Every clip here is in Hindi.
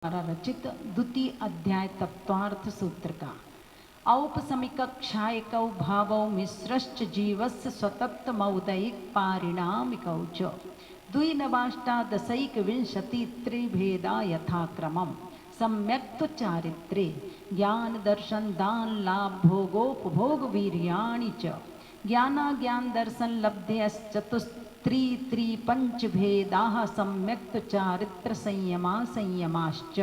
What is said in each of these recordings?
रचित द्वितीय अध्याय तत्वार्थ सूत्र का औपसमिकक्षायकौ भावौ मिश्रश्च जीवस्य स्वतत्वमौदैक पारिणामिकौ च द्विनवाष्टादशैकविंशतित्रिभेदा यथाक्रमम् सम्यक्तु चारित्रे ज्ञान दर्शन दान लाभ भोगोपभोग वीर्याणि च ज्ञानाज्ञान दर्शन लब्धेश्चतुस्त्रिपंचभेदाः सम्यक्तु चारित्र संयमा संयमाश्च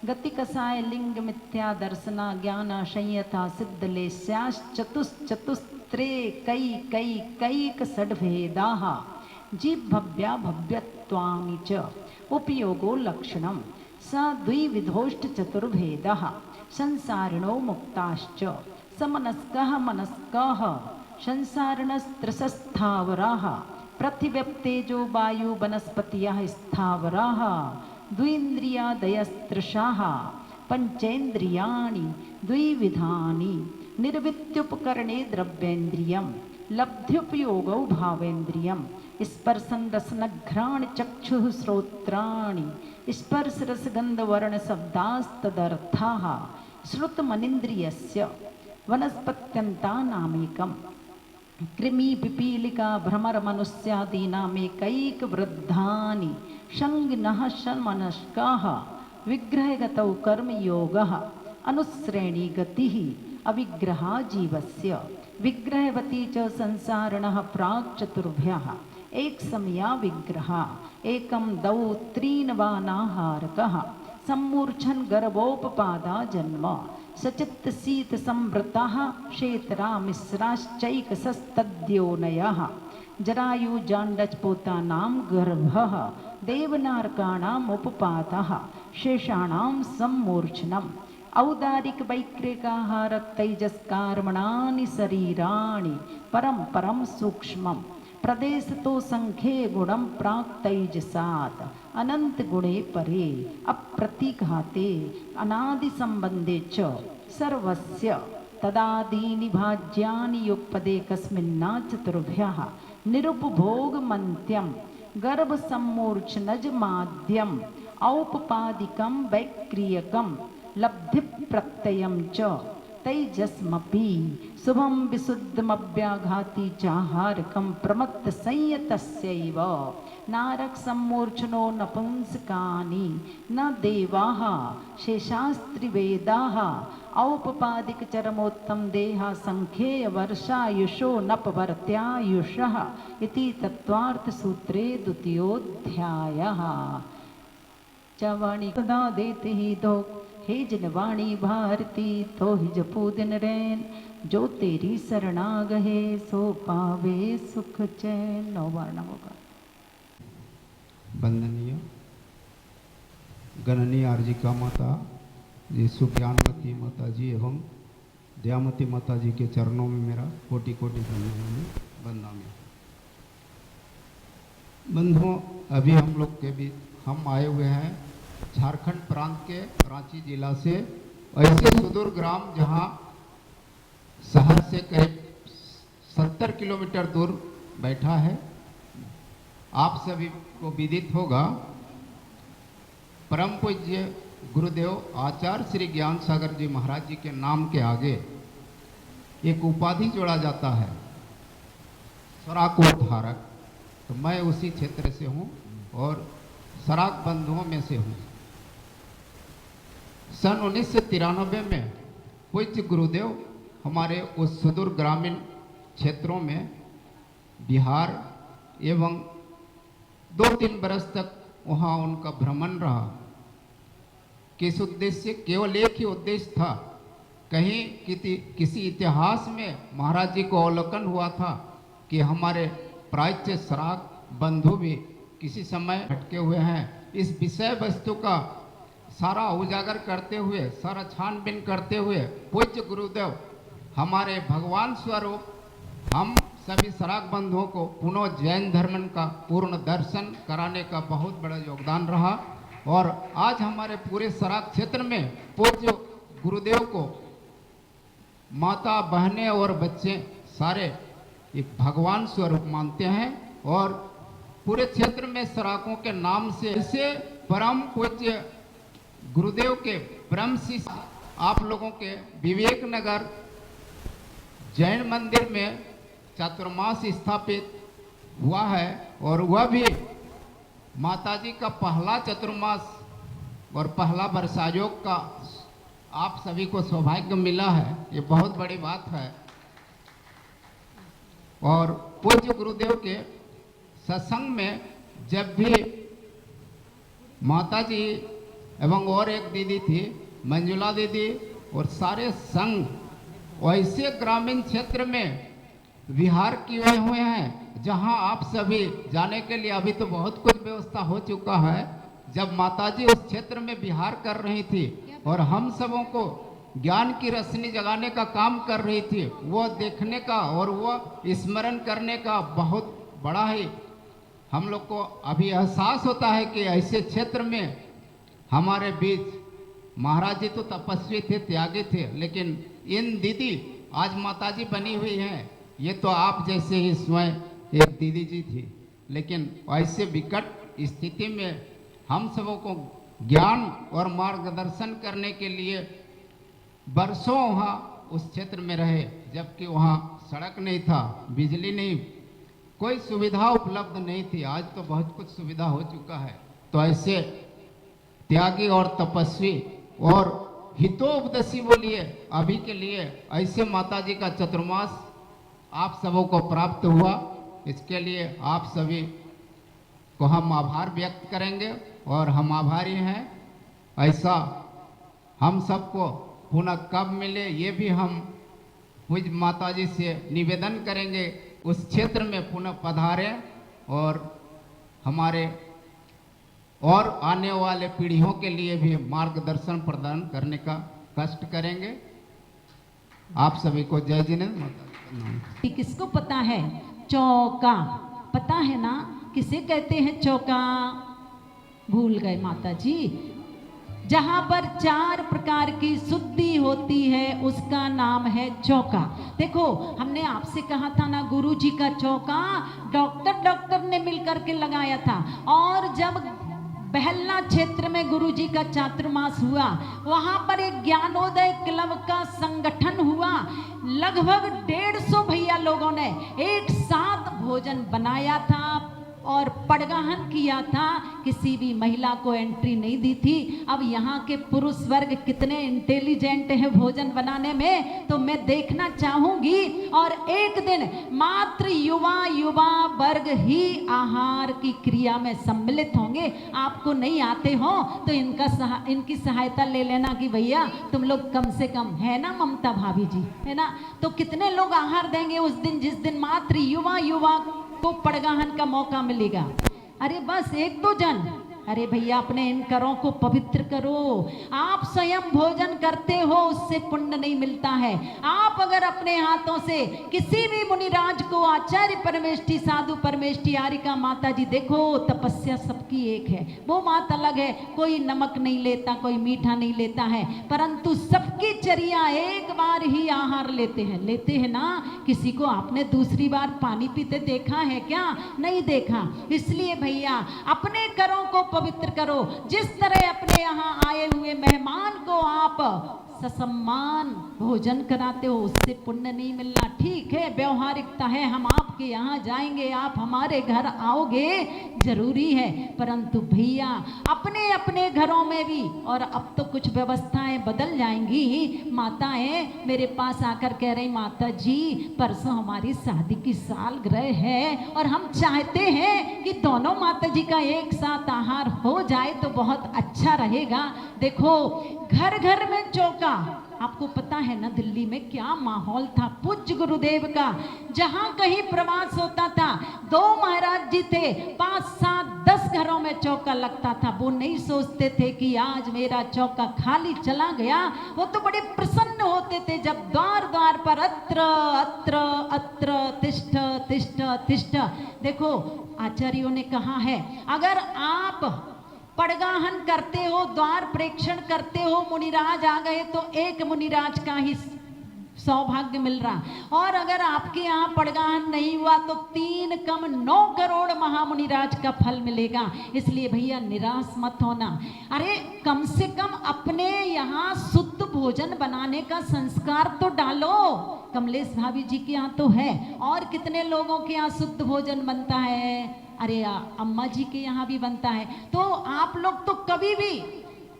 गतिकसाय लिंग मिथ्या दर्शना ज्ञान संयता सिद्धलेस्याश्चतुश्चतुस्त्रे कैक षड्भेदाः जीवभव्या भव्यत्वानि च उपयोगो लक्षणं स द्विविधोष्ट चतुर्भेदः संसारिणो मुक्ताश्च समनस्कः मनस्कः संसारिणस्त्रिसस्थावराः पृथिव्यप्तेजो वायु वनस्पतयः स्थावराः द्विन्द्रियादयस्त्रिषाः पंचेन्द्रियाणि द्विविधानि निर्वित्युपकरणे द्रव्येन्द्रियं लब्ध्युपयोगौ भावेन्द्रियं स्पर्शन रसन घ्राण चक्षुः श्रोत्राणि स्पर्श रसगंध वर्ण शब्दास्तदर्थाः श्रुतमनिन्द्रियस्य वनस्पत्यन्तानामेकम् कृमि पिपीलिका भ्रमर मनुष्यादीनामेकैक वृद्धानि संगिनः सन्मनस्काः विग्रहगतौ कर्मयोगः अनुश्रेणी गतिः अविग्रहा जीवस्य विग्रहवती च संसारिणः प्राक् चतुर्भ्यः एक समया विग्रह एकं दौ त्रीनवानाहारकः सम्मूर्छन गर्भोपपादा जन्म सचित्त शीत संवृताः क्षेत्रा मिश्राश्चैकसस्तद्योनयः जरायु जांडच पोतानां गर्भः देवनारकाणाम् उपपातः शेषाणां सम्मूर्छनम् औदारिक वैक्रिकाहार तैजस्कर्मणानि शरीराणि परम परम सूक्ष्मम् प्रदेश तो संख्ये गुणम प्राक तैजसात् अनंत गुणे परे अप्रतिघाते अनादि संबंधे च सर्वस्य तदादीनि भाज्यानि युगपदे कस्मिन्ना चतुर्भ्यः निरुपभोगमन्त्यं गर्भ सम्मूर्छनज माध्यम औपपादिकं वैक्रियकं लब्धि प्रत्ययं च तैजस्मपि शुभं विशुद्धमव्याघाति चाहारकं प्रमत्त संयतस्यैव नारक सम्मूर्छनो नपुंसकानि न देवाः शेषास्त्रिवेदाः औपपादिक चरमोत्तम देहा संख्येय वर्षायुषो नपवर्त्यायुषः इति तत्वार्थ सूत्रे द्वितीयोऽध्यायः चवाणी सदा देते ही दो हे जनवाणी भारती तो ही जपू दिन रैन जो तेरी शरणा गहे सो पावे सुख चैन। नौवर्ण होगा। वंदनीय गणनीय आर्जिका माता जी सुज्ञानवती माता जी एवं दयामती माता जी के चरणों में मेरा कोटि कोटि वंदना। बंधुओं, अभी हम लोग के भी हम आए हुए हैं झारखंड प्रांत के रांची जिला से, ऐसे सुदूर ग्राम जहां शहर से करीब 70 किलोमीटर दूर बैठा है। आप सभी को विदित होगा परम पूज्य गुरुदेव आचार्य श्री ज्ञान सागर जी महाराज जी के नाम के आगे एक उपाधि जोड़ा जाता है, सराकोद्धारक। तो मैं उसी क्षेत्र से हूँ और सराक बंधुओं में से हूँ। सन 1993 में पूज्य गुरुदेव हमारे उस सुदूर ग्रामीण क्षेत्रों में बिहार एवं 2-3 बरस तक वहाँ उनका भ्रमण रहा। किस उद्देश्य? केवल एक ही उद्देश्य था, कहीं किसी इतिहास में महाराज जी को अवलोकन हुआ था कि हमारे प्राच्य सराक बंधु भी किसी समय भटके हुए हैं। इस विषय वस्तु का सारा उजागर करते हुए, सारा छानबीन करते हुए पूज्य गुरुदेव हमारे भगवान स्वरूप हम सभी सराक बंधुओं को पुनः जैन धर्म का पूर्ण दर्शन कराने का बहुत बड़ा योगदान रहा। और आज हमारे पूरे सराक क्षेत्र में पूज्य गुरुदेव को माता, बहनें और बच्चे सारे एक भगवान स्वरूप मानते हैं और पूरे क्षेत्र में सराकों के नाम से इसे परम पूज्य गुरुदेव के ब्रह्म शिष्य आप लोगों के विवेक नगर जैन मंदिर में चातुर्मास स्थापित हुआ है और वह भी माताजी का पहला चतुर्मास और पहला वर्षायोग का आप सभी को सौभाग्य मिला है, ये बहुत बड़ी बात है। और पूज्य गुरुदेव के सत्संग में जब भी माताजी एवं और एक दीदी थी मंजुला दीदी और सारे संघ वैसे ग्रामीण क्षेत्र में विहार किए हुए हैं जहां आप सभी जाने के लिए अभी तो बहुत कुछ व्यवस्था हो चुका है। जब माताजी उस क्षेत्र में विहार कर रही थी और हम सबों को ज्ञान की रोशनी जगाने का काम कर रही थी, वो देखने का और वो स्मरण करने का बहुत बड़ा ही हम लोग को अभी एहसास होता है कि ऐसे क्षेत्र में हमारे बीच महाराज जी तो तपस्वी थे, त्यागी थे, लेकिन इन दीदी आज माताजी बनी हुई हैं। ये तो आप जैसे ही स्वयं एक दीदी जी थी, लेकिन ऐसे विकट स्थिति में हम सबों को ज्ञान और मार्गदर्शन करने के लिए बरसों वहाँ उस क्षेत्र में रहे, जबकि वहाँ सड़क नहीं था, बिजली नहीं, कोई सुविधा उपलब्ध नहीं थी। आज तो बहुत कुछ सुविधा हो चुका है। तो ऐसे त्यागी और तपस्वी और हितोपदेशी बोलिए अभी के लिए ऐसे माताजी का चतुर्मास आप सबों को प्राप्त हुआ। इसके लिए आप सभी को हम आभार व्यक्त करेंगे और हम आभारी हैं। ऐसा हम सबको पुनः कब मिले ये भी हम पूज्य माताजी से निवेदन करेंगे, उस क्षेत्र में पुनः पधारें और हमारे और आने वाले पीढ़ियों के लिए भी मार्गदर्शन प्रदान करने का कष्ट करेंगे। आप सभी को जय जिनेन्द्र माता। किसको पता है चौका? पता है ना किसे कहते हैं चौका? भूल गए माता जी। जहां पर 4 प्रकार की शुद्धि होती है उसका नाम है चौका। देखो हमने आपसे कहा था ना, गुरु जी का चौका डॉक्टर ने मिलकर के लगाया था। और जब बहलना क्षेत्र में गुरु जी का चातुर्मास हुआ, वहां पर एक ज्ञानोदय क्लब का संगठन हुआ। लगभग 150 भैया लोगों ने एक साथ भोजन बनाया था और पड़गाहन किया था। किसी भी महिला को एंट्री नहीं दी थी। अब यहाँ के पुरुष वर्ग कितने इंटेलिजेंट हैं भोजन बनाने में, तो मैं देखना चाहूंगी। और एक दिन मात्र युवा वर्ग ही आहार की क्रिया में सम्मिलित होंगे। आपको नहीं आते हो तो इनकी सहायता ले लेना कि भैया तुम लोग कम से कम, है ना ममता भाभी जी, है ना? तो कितने लोग आहार देंगे उस दिन, जिस दिन मात्र युवा को पड़गाहन का मौका मिलेगा। अरे बस 1-2 जन, अरे भैया अपने इन करों को पवित्र करो। आप स्वयं भोजन करते हो उससे पुण्य नहीं मिलता है। आप अगर अपने हाथों से किसी भी मुनिराज को, आचार्य परमेष्ठी, साधु परमेष्ठी, आरिका माता जी, देखो तपस्या सबकी एक है, वो बात अलग है। कोई नमक नहीं लेता, कोई मीठा नहीं लेता है, परंतु सबकी चर्या एक बार ही आहार लेते हैं ना। किसी को आपने दूसरी बार पानी पीते देखा है क्या? नहीं देखा। इसलिए भैया अपने करों को पवित्र करो। जिस तरह अपने यहाँ आए हुए मेहमान को आप ससम्मान भोजन कराते हो उससे पुण्य नहीं मिलना। ठीक है, व्यवहारिकता है, हम आपके यहाँ जाएंगे, आप हमारे घर आओगे, जरूरी है, परंतु भैया अपने अपने घरों में भी, और अब तो कुछ व्यवस्थाएं बदल जाएंगी। माताएं मेरे पास आकर कह रही, माता जी परसों हमारी शादी की सालगिरह है और हम चाहते हैं कि दोनों माता जी का एक साथ आहार हो जाए तो बहुत अच्छा रहेगा। देखो घर घर में चौका, आपको पता है ना दिल्ली में क्या माहौल था पूज्य गुरुदेव का। जहां कहीं प्रवास होता था, 2 महाराज जी थे, 5, 7, 10 घरों में चौका लगता था। वो नहीं सोचते थे कि आज मेरा चौका खाली चला गया। वो तो बड़े प्रसन्न होते थे जब द्वार द्वार पर अत्र अत्र अत्र तिष्ठ तिष्ठ तिष्ठ। देखो आचार्यों ने कहा है, अगर आप पड़गाहन करते हो, द्वार प्रेक्षण करते हो, मुनिराज आ गए तो एक मुनिराज का ही सौभाग्य मिल रहा। और अगर आपके यहाँ पड़गाहन नहीं हुआ तो 3 कम 9 करोड़ महामुनिराज का फल मिलेगा। इसलिए भैया निराश मत होना। अरे कम से कम अपने यहाँ शुद्ध भोजन बनाने का संस्कार तो डालो। कमलेश भाभी जी के यहाँ तो है, और कितने लोगों के यहाँ शुद्ध भोजन बनता है। अरे अम्मा जी के यहाँ भी बनता है। तो आप लोग तो कभी भी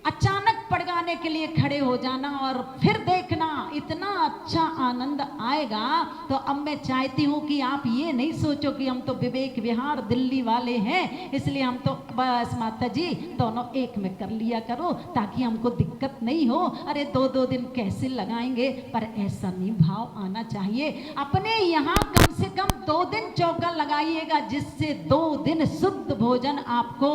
अचानक पड़गाने के लिए खड़े हो जाना और फिर देखना इतना अच्छा आनंद आएगा। तो अब मैं चाहती हूँ कि आप ये नहीं सोचो कि हम तो विवेक विहार दिल्ली वाले हैं, इसलिए हम तो बस माता जी दोनों एक में कर लिया करो ताकि हमको दिक्कत नहीं हो। अरे 2-2 दिन कैसे लगाएंगे, पर ऐसा नहीं भाव आना चाहिए। अपने यहाँ कम से कम 2 दिन चौका लगाइएगा, जिससे 2 दिन शुद्ध भोजन आपको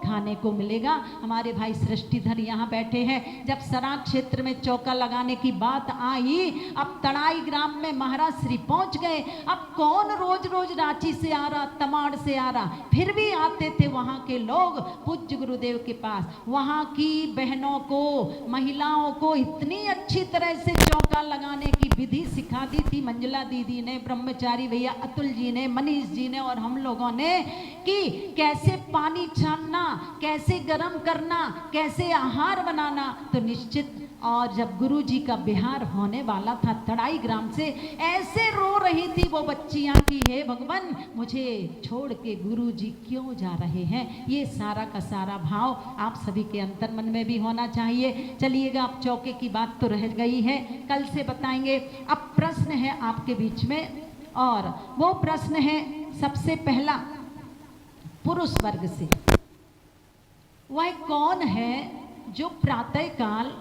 खाने को मिलेगा। हमारे भाई सृष्टिधर यहाँ बैठे हैं। जब सराक क्षेत्र में चौका लगाने की बात आई, अब तड़ाई ग्राम में महाराज श्री पहुंच गए। अब कौन रोज रोज रांची से आ रहा, तमाड़ से आ रहा, फिर भी आते थे वहां के लोग पूज्य गुरुदेव के पास। वहां की बहनों को, महिलाओं को इतनी अच्छी तरह से चौका लगाने की विधि सिखा दी थी मंजुला दीदी ने, ब्रह्मचारी भैया अतुल जी ने, मनीष जी ने और हम लोगों ने, कि कैसे पानी छानना, कैसे गर्म करना, कैसे आहार बनाना। तो निश्चित, और जब गुरु जी का बिहार होने वाला था तड़ाई ग्राम से, ऐसे रो रही थी वो बच्चियां की हे भगवान मुझे छोड़ के गुरु जी क्यों जा रहे हैं। ये सारा का सारा भाव आप सभी के अंतर मन में भी होना चाहिए। चलिएगा, अब चौके की बात तो रह गई है, कल से बताएंगे। अब प्रश्न है आपके बीच में, और वो प्रश्न है सबसे पहला पुरुष वर्ग से। वह कौन है जो प्रातः काल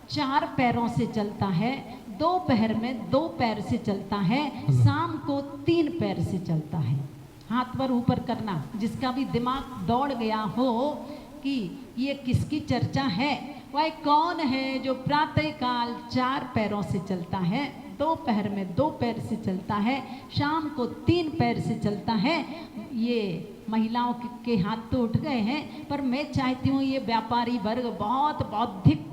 4 पैरों से चलता है, दोपहर में 2 पैर से चलता है, शाम को 3 पैर से चलता है। हाथ पर ऊपर करना, जिसका भी दिमाग दौड़ गया हो कि ये किसकी चर्चा है। वह कौन है जो प्रातः काल 4 पैरों से चलता है, दोपहर में 2 पैर से चलता है, शाम को 3 पैर से चलता है। ये महिलाओं के हाथ तो उठ गए हैं, पर मैं चाहती हूँ ये व्यापारी वर्ग बहुत बौद्धिक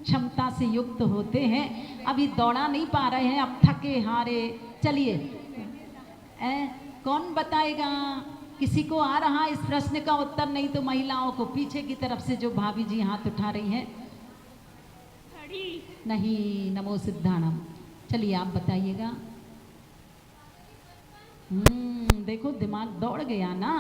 क्षमता से युक्त होते हैं, अभी दौड़ा नहीं पा रहे हैं, अब थके हारे। चलिए, कौन बताएगा? किसी को आ रहा इस प्रश्न का उत्तर? नहीं तो महिलाओं को पीछे की तरफ से जो भाभी जी हाथ उठा रही हैं। नहीं, नमो सिद्धाणम। चलिए आप बताइएगा। देखो दिमाग दौड़ गया ना।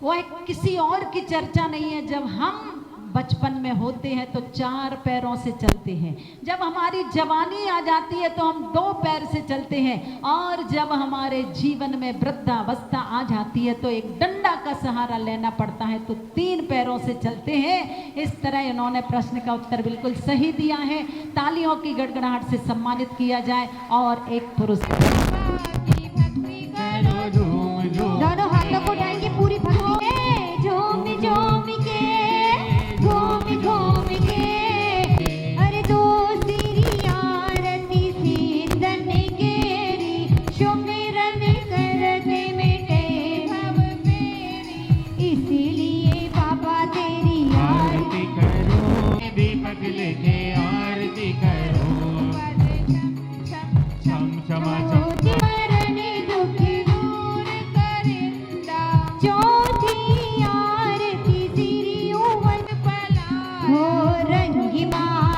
वह किसी और की चर्चा नहीं है। जब हम बचपन में होते हैं तो 4 पैरों से चलते हैं, जब हमारी जवानी आ जाती है तो हम 2 पैर से चलते हैं, और जब हमारे जीवन में वृद्धावस्था आ जाती है तो एक डंडा का सहारा लेना पड़ता है, तो 3 पैरों से चलते हैं। इस तरह इन्होंने प्रश्न का उत्तर बिल्कुल सही दिया है। तालियों की गड़गड़ाहट से सम्मानित किया जाए। और एक पुरस्कार, दोनों हाथों को उठाएंगे, पूरी भक्ति में झूम झूम के, घूम घूम के। अरे दो सिरी आरती सीतन केरी, सुमिरन करते मिटे भव मेरी। इसीलिए बाबा तेरी आरती करो, दीपक लेके आरती करो, क्षम क्षमा चौथी आरती सिरी उवन पला, हो रंगी माँ